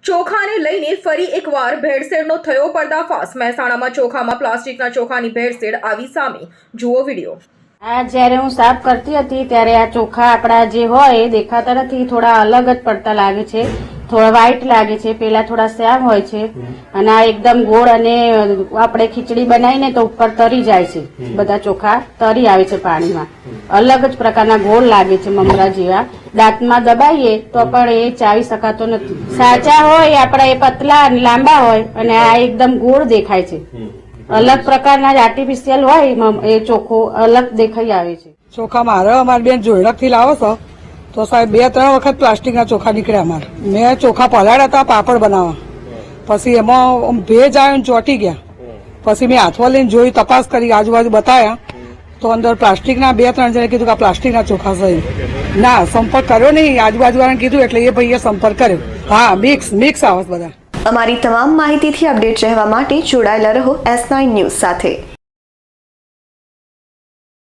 ચોખાને લઈને ફરી એકવાર ભેળસેળનો થયો પર્દાફાશ। મહેસાણામાં ચોખામાં પ્લાસ્ટિકના ચોખાની ભેળસેળ આવી સામે। જુઓ વિડીયો। આ જ્યારે હું સાફ કરતી હતી ત્યારે આ ચોખા આપણા જે હોય એ દેખાતા નથી, થોડા અલગ જ પડતા લાગે છે, થોડા વ્હાઈટ લાગે છે, પેલા થોડા શ્યામ હોય છે અને આ એકદમ ગોળ અને આપણે ખીચડી બનાવીને તો ઉપર તરી જાય છે, બધા ચોખા તરી આવે છે પાણીમાં, અલગ જ પ્રકારના ગોળ લાગે છે, મમરા જેવા। દાંતમાં દબાઈએ તો પણ એ ચાવી શકાતો નથી। સાચા હોય આપણા એ પતલા અને લાંબા હોય અને આ એકદમ ગોળ દેખાય છે, અલગ પ્રકારના આર્ટિફિશિયલ હોય એ ચોખ્ખો અલગ દેખાઈ આવે છે। ચોખા મારે અમારી બેન જોડક થી લાવો છો તો સાહેબ 2-3 વખત પ્લાસ્ટિકના ચોખા નીકળ્યા અમારે। મેં ચોખા પલાળ્યા હતા પાપડ બનાવવા, પછી એમાં ભેજ આવ્યો ને ચોંટી ગયા, પછી મેં હાથમાં લઈને જોયું, તપાસ કરી, આજુબાજુ બતાવ્યા તો અંદર પ્લાસ્ટિકના 2-3 જણે કીધું કે પ્લાસ્ટિકના ચોખા છે। ના સંપર્ક કર્યો નહીં, આજુબાજુવાળાને કીધું એટલે એ ભાઈએ સંપર્ક કર્યો। હા, મિક્સ આવે બધા। અમારી તમામ માહિતીથી અપડેટ રહેવા માટે જોડાયેલા રહો S9 ન્યૂઝ સાથે।